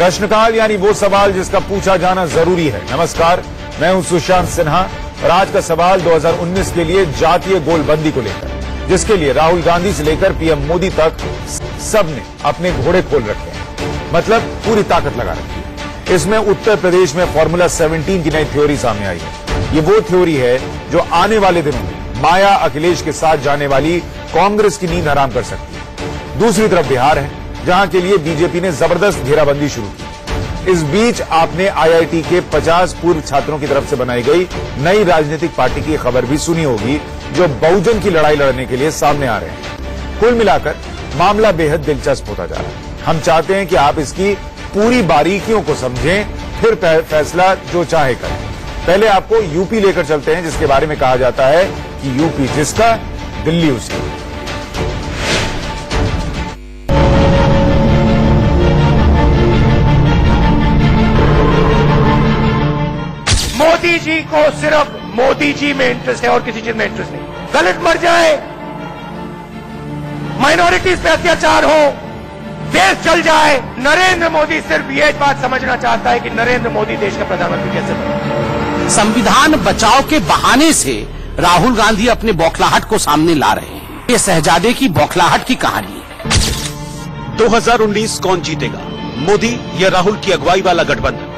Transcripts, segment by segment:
प्रश्नकाल यानी वो सवाल जिसका पूछा जाना जरूरी है। नमस्कार, मैं हूं सुशांत सिन्हा और आज का सवाल 2019 के लिए जातीय गोलबंदी को लेकर, जिसके लिए राहुल गांधी से लेकर पीएम मोदी तक सबने अपने घोड़े खोल रखे हैं, मतलब पूरी ताकत लगा रखी है। इसमें उत्तर प्रदेश में फॉर्मूला 17 की नई थ्योरी सामने आई है। ये वो थ्योरी है जो आने वाले दिनों में माया अखिलेश के साथ जाने वाली कांग्रेस की नींद हराम कर सकती है। दूसरी तरफ बिहार है, जहां के लिए बीजेपी ने जबरदस्त घेराबंदी शुरू की। इस बीच आपने आईआईटी के 50 पूर्व छात्रों की तरफ से बनाई गई नई राजनीतिक पार्टी की खबर भी सुनी होगी, जो बहुजन की लड़ाई लड़ने के लिए सामने आ रहे हैं। कुल मिलाकर मामला बेहद दिलचस्प होता जा रहा है। हम चाहते हैं कि आप इसकी पूरी बारीकियों को समझें, फिर फैसला जो चाहे करें। पहले आपको यूपी लेकर चलते हैं, जिसके बारे में कहा जाता है कि यूपी जिसका, दिल्ली उसकी। मोदी जी को सिर्फ मोदी जी में इंटरेस्ट है और किसी चीज में इंटरेस्ट नहीं। दलित मर जाए, माइनॉरिटीज पे अत्याचार हो, देश चल जाए, नरेंद्र मोदी सिर्फ ये बात समझना चाहता है कि नरेंद्र मोदी देश का प्रधानमंत्री कैसे बने। संविधान बचाव के बहाने से राहुल गांधी अपने बौखलाहट को सामने ला रहे हैं। ये शहजादे की बौखलाहट की कहानी है। 2019 कौन जीतेगा, मोदी या राहुल की अगुवाई वाला गठबंधन?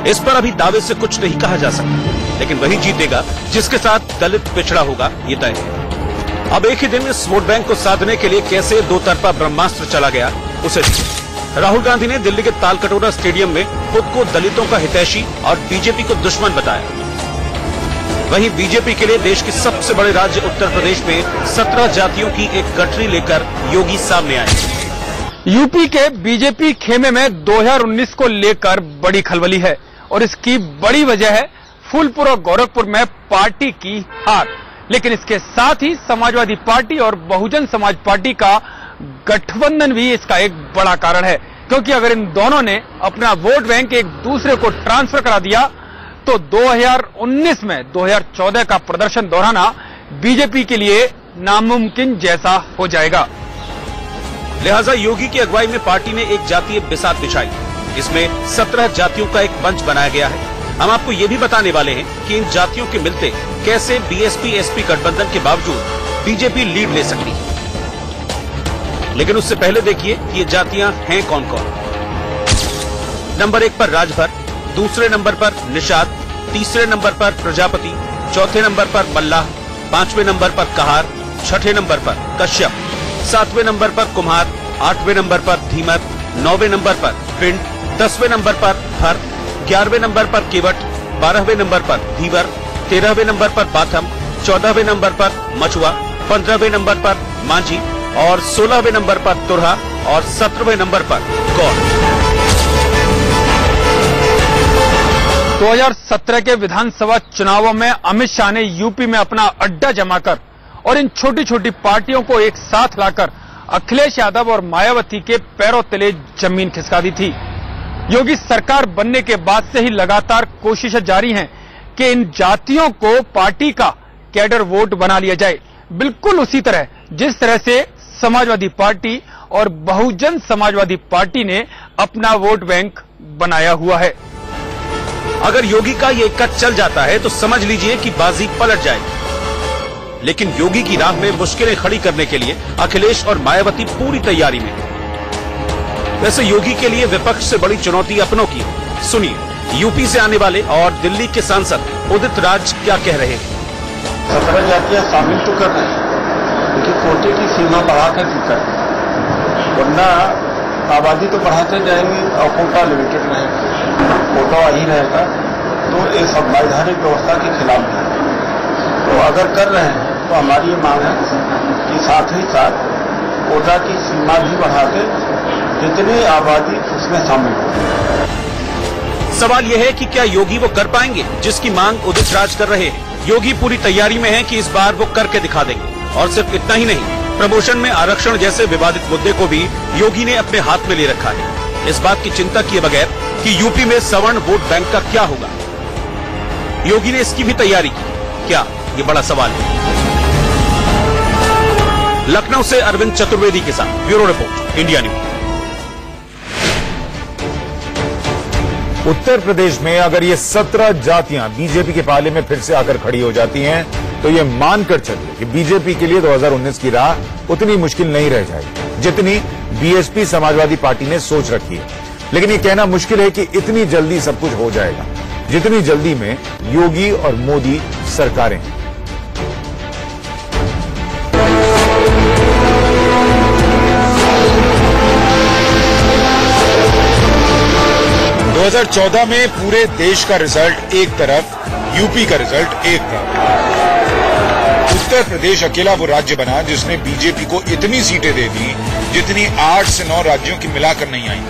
इस पर अभी दावे से कुछ नहीं कहा जा सकता, लेकिन वही जीतेगा जिसके साथ दलित पिछड़ा होगा, ये तय है। अब एक ही दिन इस वोट बैंक को साधने के लिए कैसे दो तरफा ब्रह्मास्त्र चला गया, उसे राहुल गांधी ने दिल्ली के तालकटोरा स्टेडियम में खुद को दलितों का हितैषी और बीजेपी को दुश्मन बताया। वहीं बीजेपी के लिए देश के सबसे बड़े राज्य उत्तर प्रदेश में 17 जातियों की एक गठरी लेकर योगी सामने आए। यूपी के बीजेपी खेमे में 2019 को लेकर बड़ी खलबली है और इसकी बड़ी वजह है फूलपुर और गोरखपुर में पार्टी की हार। लेकिन इसके साथ ही समाजवादी पार्टी और बहुजन समाज पार्टी का गठबंधन भी इसका एक बड़ा कारण है, क्योंकि अगर इन दोनों ने अपना वोट बैंक एक दूसरे को ट्रांसफर करा दिया तो 2019 में 2014 का प्रदर्शन दोहराना बीजेपी के लिए नामुमकिन जैसा हो जाएगा। लिहाजा योगी की अगुवाई में पार्टी ने एक जातीय बिसात बिछाई। इसमें 17 जातियों का एक मंच बनाया गया है। हम आपको ये भी बताने वाले हैं कि इन जातियों के मिलते कैसे बीएसपी-एसपी गठबंधन के बावजूद बीजेपी लीड ले सकती है। लेकिन उससे पहले देखिए कि ये जातियां हैं कौन कौन। नंबर 1 पर राजभर, दूसरे नंबर पर निषाद, तीसरे नंबर पर प्रजापति, चौथे नंबर पर मल्लाह, 5वें नंबर पर कहार, 6ठे नंबर पर कश्यप, 7वें नंबर पर कुम्हार, 8वें नंबर पर धीमर, 9वें नंबर पर पिंड, 10वें नंबर पर भर, 11वें नंबर पर केवट, 12वें नंबर पर धीवर, 13वें नंबर पर बाथम, 14वें नंबर पर मछुआ, 15वें नंबर पर मांझी और 16वें नंबर पर तुरहा और 17वें नंबर पर गौर। 2017 के विधानसभा चुनावों में अमित शाह ने यूपी में अपना अड्डा जमाकर और इन छोटी छोटी पार्टियों को एक साथ लाकर अखिलेश यादव और मायावती के पैरों तले जमीन खिसका दी थी। योगी सरकार बनने के बाद से ही लगातार कोशिशें जारी हैं कि इन जातियों को पार्टी का कैडर वोट बना लिया जाए, बिल्कुल उसी तरह जिस तरह से समाजवादी पार्टी और बहुजन समाजवादी पार्टी ने अपना वोट बैंक बनाया हुआ है। अगर योगी का ये कट चल जाता है तो समझ लीजिए कि बाजी पलट जाएगी। लेकिन योगी की राह में मुश्किलें खड़ी करने के लिए अखिलेश और मायावती पूरी तैयारी में हैं। वैसे योगी के लिए विपक्ष से बड़ी चुनौती अपनों की। सुनिए यूपी से आने वाले और दिल्ली के सांसद उदित राज क्या कह रहे हैं। 17 जातियां शामिल तो कर रहे हैं, लेकिन कोटे की सीमा बढ़ाकर क्यों कर रहे हैं? वरना आबादी तो बढ़ाते जाएंगे और कोटा लिमिटेड रहेगा, कोटा वही रहेगा, तो ये संवैधानिक व्यवस्था के खिलाफ है। तो अगर कर रहे हैं तो हमारी ये मांग है कि साथ ही साथ कोटा की सीमा भी बढ़ा के जितनी आबादी उसमें शामिल हो। सवाल यह है कि क्या योगी वो कर पाएंगे जिसकी मांग उदित राज कर रहे हैं। योगी पूरी तैयारी में है कि इस बार वो करके दिखा देंगे। और सिर्फ इतना ही नहीं, प्रमोशन में आरक्षण जैसे विवादित मुद्दे को भी योगी ने अपने हाथ में ले रखा है। इस बात की चिंता किए बगैर कि यूपी में सवर्ण वोट बैंक का क्या होगा, योगी ने इसकी भी तैयारी की क्या, ये बड़ा सवाल है। लखनऊ से अरविंद चतुर्वेदी के साथ bureau report, India news. Uttar Pradesh में अगर ये 17 जातियां बीजेपी के पाले में फिर से आकर खड़ी हो जाती हैं, तो ये मानकर चलिए कि बीजेपी के लिए 2019 की राह उतनी मुश्किल नहीं रह जाएगी जितनी बीएसपी समाजवादी पार्टी ने सोच रखी है। लेकिन ये कहना मुश्किल है कि इतनी जल्दी सब कुछ हो जाएगा जितनी जल्दी में योगी और मोदी सरकारें हैं। 2014 में पूरे देश का रिजल्ट एक तरफ, यूपी का रिजल्ट एक तरफ। उत्तर प्रदेश अकेला वो राज्य बना जिसने बीजेपी को इतनी सीटें दे दी जितनी 8 से 9 राज्यों की मिलाकर नहीं आई।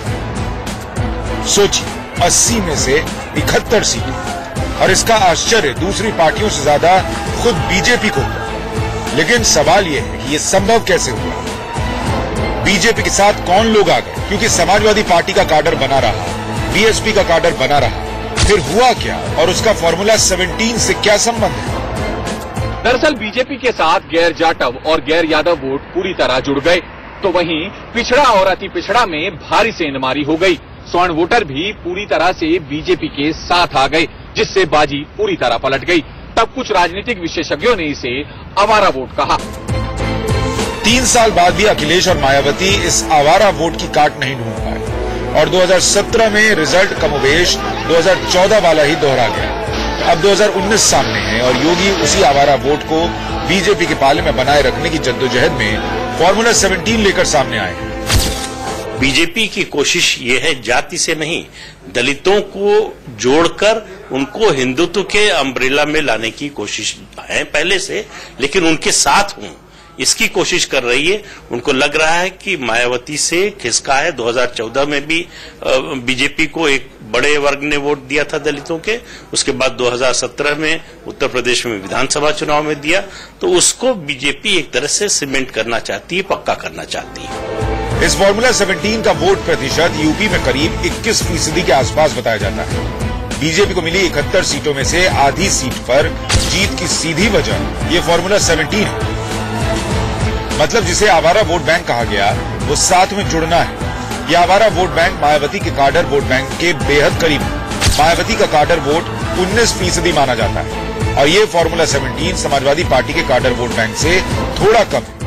सोचिए, 80 में से 71 सीटें, और इसका आश्चर्य दूसरी पार्टियों से ज्यादा खुद बीजेपी को हुआ। लेकिन सवाल यह है कि यह संभव कैसे हुआ? बीजेपी के साथ कौन लोग आ गए? क्योंकि समाजवादी पार्टी का काडर बना रहा, बीएसपी का काडर बना रहा, फिर हुआ क्या और उसका फॉर्मूला 17 से क्या संबंध है? दरअसल बीजेपी के साथ गैर जाटव और गैर यादव वोट पूरी तरह जुड़ गए, तो वहीं पिछड़ा और अति पिछड़ा में भारी सेंधमारी हो गई। स्वर्ण वोटर भी पूरी तरह से बीजेपी के साथ आ गए, जिससे बाजी पूरी तरह पलट गई। तब कुछ राजनीतिक विशेषज्ञों ने इसे आवारा वोट कहा। 3 साल बाद भी अखिलेश और मायावती इस आवारा वोट की काट नहीं ढूंढ पाए और 2017 में रिजल्ट कमोबेश 2014 वाला ही दोहरा गया। अब 2019 सामने है और योगी उसी आवारा वोट को बीजेपी के पाले में बनाए रखने की जद्दोजहद में फॉर्मूला 17 लेकर सामने आए हैं। बीजेपी की कोशिश ये है जाति से नहीं, दलितों को जोड़कर उनको हिंदुत्व के अम्ब्रेला में लाने की कोशिश है पहले से, लेकिन उनके साथ हूं इसकी कोशिश कर रही है। उनको लग रहा है कि मायावती से खिसका है। 2014 में भी बीजेपी को एक बड़े वर्ग ने वोट दिया था दलितों के, उसके बाद 2017 में उत्तर प्रदेश में विधानसभा चुनाव में दिया, तो उसको बीजेपी एक तरह से सीमेंट करना चाहती है, पक्का करना चाहती है। इस फॉर्मूला 17 का वोट प्रतिशत यूपी में करीब 21% के आसपास बताया जाता है। बीजेपी को मिली 71 सीटों में से आधी सीट पर जीत की सीधी वजह ये फॉर्मूला 17 है। मतलब जिसे आवारा वोट बैंक कहा गया, वो साथ में जुड़ना है। यह आवारा वोट बैंक मायावती के काडर वोट बैंक के बेहद करीब है। मायावती का काडर वोट 19% माना जाता है और ये फॉर्मूला 17 समाजवादी पार्टी के काडर वोट बैंक से थोड़ा कम है।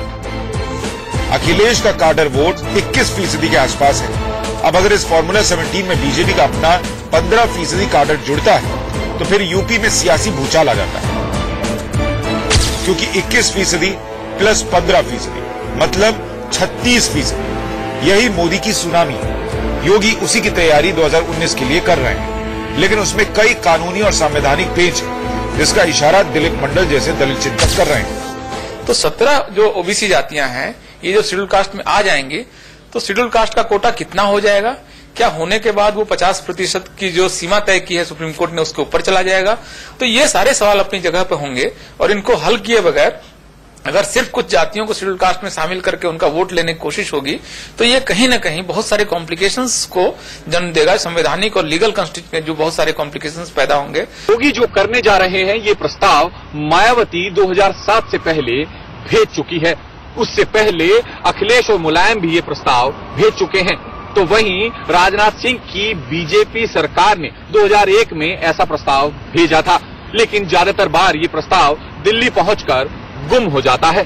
अखिलेश का काडर वोट 21% के आसपास है। अब अगर इस फॉर्मूला 17 में बीजेपी का अपना 15% काडर जुड़ता है तो फिर यूपी में सियासी भूचाल आ जाता है, क्योंकि 21% प्लस 15% मतलब 36%। यही मोदी की सुनामी है। योगी उसी की तैयारी 2019 के लिए कर रहे हैं, लेकिन उसमें कई कानूनी और संवैधानिक पेच है, जिसका इशारा दिलीप मंडल जैसे दलित चिंतक कर रहे हैं। तो 17 जो ओबीसी जातियां हैं, ये जो शेड्यूल कास्ट में आ जाएंगे, तो शेड्यूल कास्ट का कोटा कितना हो जाएगा? क्या होने के बाद वो 50% की जो सीमा तय की है सुप्रीम कोर्ट ने, उसके ऊपर चला जाएगा? तो ये सारे सवाल अपनी जगह पर होंगे और इनको हल किए बगैर अगर सिर्फ कुछ जातियों को शेड्यूल कास्ट में शामिल करके उनका वोट लेने की कोशिश होगी तो ये कहीं न कहीं बहुत सारे कॉम्प्लिकेशंस को जन्म देगा। संवैधानिक और लीगल कॉन्स्टिट्यूशन में जो बहुत सारे कॉम्प्लिकेशंस पैदा होंगे। योगी जो करने जा रहे हैं, ये प्रस्ताव मायावती 2007 से पहले भेज चुकी है। उससे पहले अखिलेश और मुलायम भी ये प्रस्ताव भेज चुके हैं। तो वहीं राजनाथ सिंह की बीजेपी सरकार ने 2001 में ऐसा प्रस्ताव भेजा था, लेकिन ज्यादातर बार ये प्रस्ताव दिल्ली पहुंचकर गुम हो जाता है।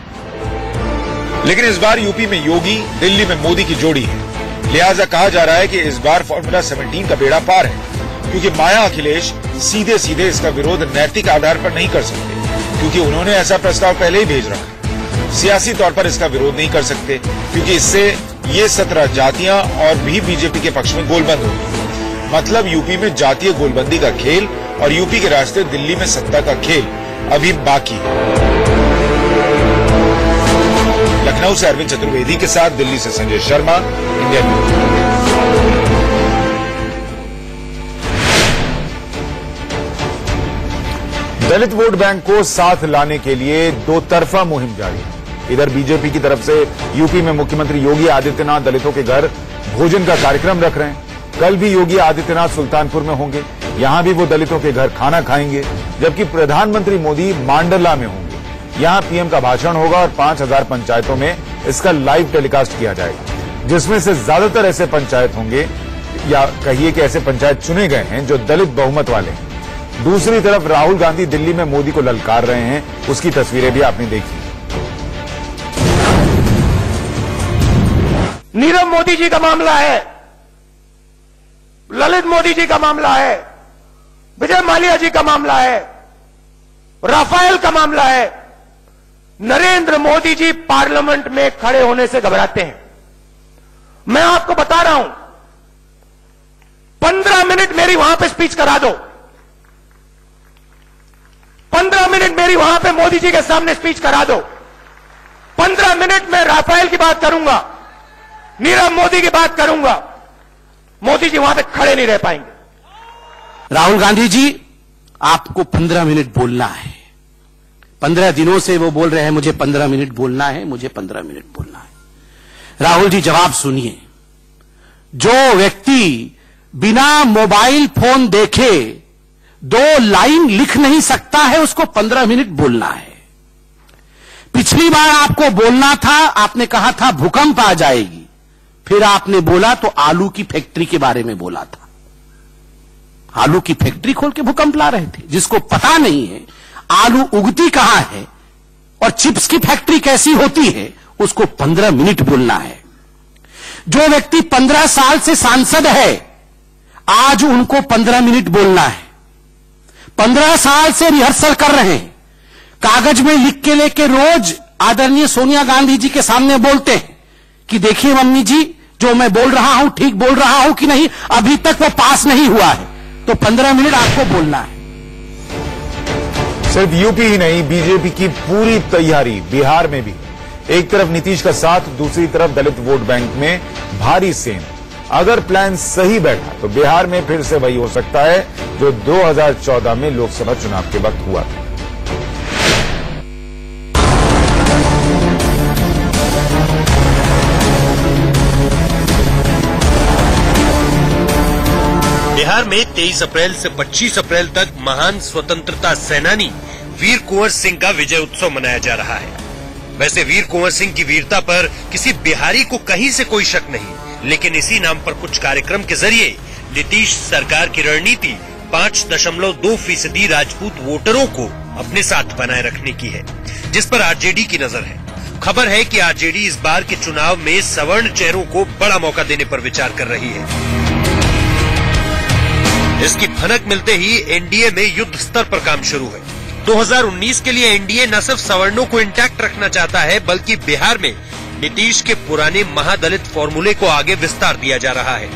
लेकिन इस बार यूपी में योगी, दिल्ली में मोदी की जोड़ी है। लिहाजा कहा जा रहा है कि इस बार फॉर्मूला 17 का बेड़ा पार है, क्योंकि माया अखिलेश सीधे सीधे इसका विरोध नैतिक आधार पर नहीं कर सकते, क्योंकि उन्होंने ऐसा प्रस्ताव पहले ही भेज रखा। सियासी तौर पर इसका विरोध नहीं कर सकते, क्योंकि इससे ये 17 जातियां और भी बीजेपी के पक्ष में गोलबंद होगी। मतलब यूपी में जातीय गोलबंदी का खेल और यूपी के रास्ते दिल्ली में सत्ता का खेल अभी बाकी है। लखनऊ से अरविंद चतुर्वेदी के साथ दिल्ली से संजय शर्मा, इंडिया न्यूज। दलित वोट बैंक को साथ लाने के लिए दो तरफा मुहिम जारी है। इधर बीजेपी की तरफ से यूपी में मुख्यमंत्री योगी आदित्यनाथ दलितों के घर भोजन का कार्यक्रम रख रहे हैं। कल भी योगी आदित्यनाथ सुल्तानपुर में होंगे, यहां भी वो दलितों के घर खाना खाएंगे, जबकि प्रधानमंत्री मोदी मांडला में होंगे। यहां पीएम का भाषण होगा और 5000 पंचायतों में इसका लाइव टेलीकास्ट किया जाएगा, जिसमें से ज्यादातर ऐसे पंचायत होंगे या कहिए कि ऐसे पंचायत चुने गए हैं जो दलित बहुमत वाले हैं। दूसरी तरफ राहुल गांधी दिल्ली में मोदी को ललकार रहे हैं, उसकी तस्वीरें भी आपने देखी। नीरव मोदी जी का मामला है, ललित मोदी जी का मामला है, विजय माल्या जी का मामला है, राफेल का मामला है। नरेंद्र मोदी जी पार्लियामेंट में खड़े होने से घबराते हैं। मैं आपको बता रहा हूं, 15 मिनट मेरी वहां पे स्पीच करा दो, 15 मिनट मेरी वहां पे मोदी जी के सामने स्पीच करा दो, 15 मिनट में राफेल की बात करूंगा, नीरव मोदी की बात करूंगा, मोदी जी वहां पे खड़े नहीं रह पाएंगे। राहुल गांधी जी, आपको 15 मिनट बोलना है। 15 दिनों से वो बोल रहे हैं मुझे 15 मिनट बोलना है, मुझे 15 मिनट बोलना है। राहुल जी जवाब सुनिए। जो व्यक्ति बिना मोबाइल फोन देखे 2 लाइन लिख नहीं सकता है, उसको 15 मिनट बोलना है। पिछली बार आपको बोलना था, आपने कहा था भूकंप आ जाएगी, फिर आपने बोला तो आलू की फैक्ट्री के बारे में बोला था। आलू की फैक्ट्री खोल के भूकंप ला रहे थे। जिसको पता नहीं है आलू उगती कहां है और चिप्स की फैक्ट्री कैसी होती है, उसको 15 मिनट बोलना है। जो व्यक्ति 15 साल से सांसद है, आज उनको 15 मिनट बोलना है। 15 साल से रिहर्सल कर रहे हैं, कागज में लिख के लेके रोज आदरणीय सोनिया गांधी जी के सामने बोलते हैं कि देखिए मम्मी जी, जो मैं बोल रहा हूं ठीक बोल रहा हूं कि नहीं, अभी तक वो पास नहीं हुआ है। तो 15 मिनट आपको बोलना है। सिर्फ यूपी ही नहीं, बीजेपी की पूरी तैयारी बिहार में भी। एक तरफ नीतीश का साथ, दूसरी तरफ दलित वोट बैंक में भारी सेना। अगर प्लान सही बैठा तो बिहार में फिर से वही हो सकता है जो 2014 में लोकसभा चुनाव के वक्त हुआ था। बिहार में 23 अप्रैल से 25 अप्रैल तक महान स्वतंत्रता सेनानी वीर कुंवर सिंह का विजय उत्सव मनाया जा रहा है। वैसे वीर कुंवर सिंह की वीरता पर किसी बिहारी को कहीं से कोई शक नहीं, लेकिन इसी नाम पर कुछ कार्यक्रम के जरिए नीतीश सरकार की रणनीति 5.2% राजपूत वोटरों को अपने साथ बनाए रखने की है, जिस पर आरजेडी की नजर है। खबर है कि आरजेडी इस बार के चुनाव में सवर्ण चेहरों को बड़ा मौका देने पर विचार कर रही है। इसकी भनक मिलते ही एनडीए में युद्ध स्तर पर काम शुरू है। 2019 के लिए एनडीए न सिर्फ सवर्णों को इंटैक्ट रखना चाहता है, बल्कि बिहार में नीतीश के पुराने महादलित फॉर्मूले को आगे विस्तार दिया जा रहा है।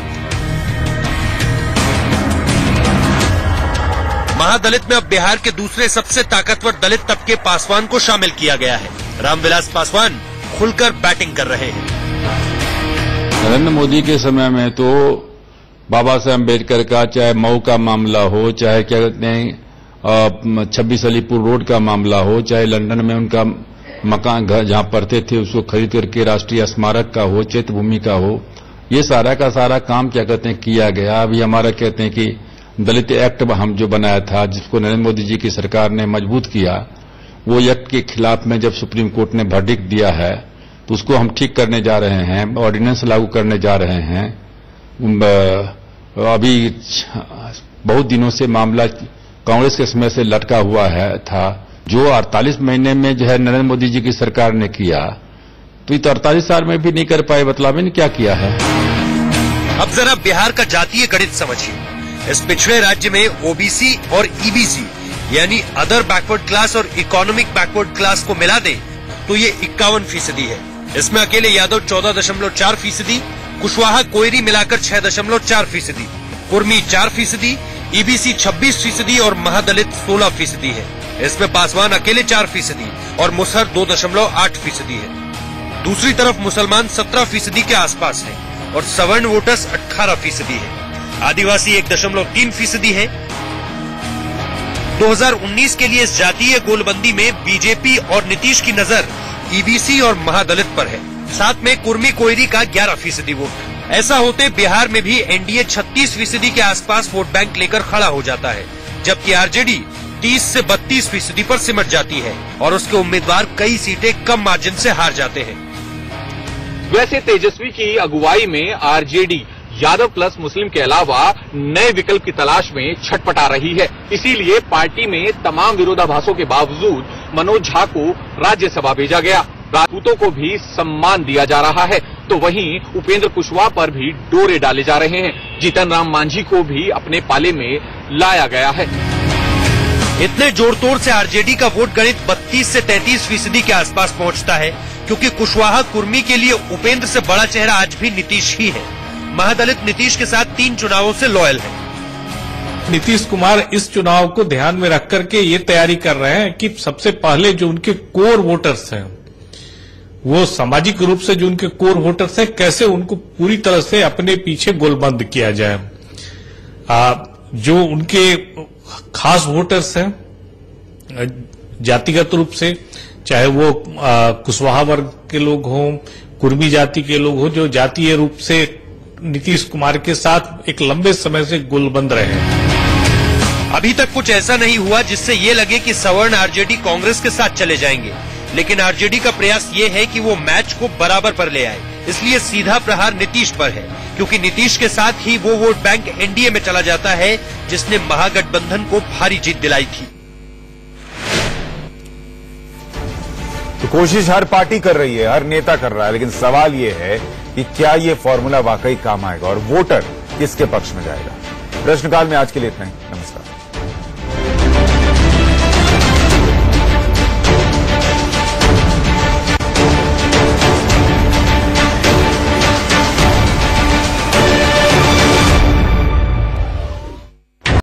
महादलित में अब बिहार के दूसरे सबसे ताकतवर दलित तबके पासवान को शामिल किया गया है। रामविलास पासवान खुलकर बैटिंग कर रहे हैं। नरेंद्र मोदी के समय में तो बाबा साहब अम्बेडकर का चाहे मऊ का मामला हो, चाहे क्या कहते हैं 26 अलीपुर रोड का मामला हो, चाहे लंदन में उनका मकान घर जहां पढ़ते थे उसको खरीद करके राष्ट्रीय स्मारक का हो, चैत्य भूमि का हो, ये सारा का सारा काम क्या कहते हैं किया गया। अभी हमारा कहते हैं कि दलित एक्ट हम जो बनाया था, जिसको नरेंद्र मोदी जी की सरकार ने मजबूत किया, वो एक्ट के खिलाफ में जब सुप्रीम कोर्ट ने वर्डिक्ट दिया है तो उसको हम ठीक करने जा रहे हैं, ऑर्डिनेंस लागू करने जा रहे हैं। अभी बहुत दिनों से मामला कांग्रेस के समय से लटका हुआ था, जो 48 महीने में जो है नरेंद्र मोदी जी की सरकार ने किया, तो ये तो 48 साल में भी नहीं कर पाए। बतलावे ने क्या किया है। अब जरा बिहार का जातीय गणित समझिए। इस पिछड़े राज्य में ओबीसी और ईबीसी यानी अदर बैकवर्ड क्लास और इकोनॉमिक बैकवर्ड क्लास को मिला दें तो ये 51% है। इसमें अकेले यादव 14.4%, कुशवाहा कोयरी मिलाकर 6.4%, कुर्मी 4%, ईबीसी 26% और महादलित 16% है। इसमें पासवान अकेले 4% और मुसहर 2.8% है। दूसरी तरफ मुसलमान 17% के आसपास है और सवर्ण वोटर्स 18% है। आदिवासी 1.3% है। 2019 के लिए इस जातीय गोलबंदी में बीजेपी और नीतीश की नजर ईबीसी और महादलित पर है। साथ में कुर्मी कोयरी का 11% वोट। ऐसा होते बिहार में भी एनडीए 36% के आसपास वोट बैंक लेकर खड़ा हो जाता है, जबकि आरजेडी 30 से 32% पर सिमट जाती है और उसके उम्मीदवार कई सीटें कम मार्जिन से हार जाते हैं। वैसे तेजस्वी की अगुवाई में आरजेडी यादव प्लस मुस्लिम के अलावा नए विकल्प की तलाश में छटपटा रही है। इसीलिए पार्टी में तमाम विरोधाभासों के बावजूद मनोज झा को राज्यसभा भेजा गया। राजपूतों को भी सम्मान दिया जा रहा है, तो वहीं उपेंद्र कुशवाहा पर भी डोरे डाले जा रहे हैं। जीतन राम मांझी को भी अपने पाले में लाया गया है। इतने जोड़तोड़ से आरजेडी का वोट गणित 32 से 33% के आसपास पहुंचता है, क्योंकि कुशवाहा कुर्मी के लिए उपेंद्र से बड़ा चेहरा आज भी नीतीश ही है। महादलित नीतीश के साथ 3 चुनावों से लॉयल है। नीतीश कुमार इस चुनाव को ध्यान में रख करके ये तैयारी कर रहे हैं कि सबसे पहले जो उनके कोर वोटर्स हैं, वो सामाजिक रूप से जो उनके कोर वोटर्स हैं, कैसे उनको पूरी तरह से अपने पीछे गोलबंद किया जाए। जो उनके खास वोटर्स हैं जातिगत रूप से, चाहे वो कुशवाहा वर्ग के लोग हों, कुर्मी जाति के लोग हों, जो जातीय रूप से नीतीश कुमार के साथ एक लंबे समय से गोलबंद रहे हैं। अभी तक कुछ ऐसा नहीं हुआ जिससे ये लगे कि सवर्ण आरजेडी कांग्रेस के साथ चले जाएंगे, लेकिन आरजेडी का प्रयास ये है कि वो मैच को बराबर पर ले आए। इसलिए सीधा प्रहार नीतीश पर है, क्योंकि नीतीश के साथ ही वो वोट बैंक एनडीए में चला जाता है जिसने महागठबंधन को भारी जीत दिलाई थी। तो कोशिश हर पार्टी कर रही है, हर नेता कर रहा है, लेकिन सवाल ये है कि क्या ये फॉर्मूला वाकई काम आएगा और वोटर किसके पक्ष में जाएगा। प्रश्नकाल में आज के लिए इतना ही। नमस्कार।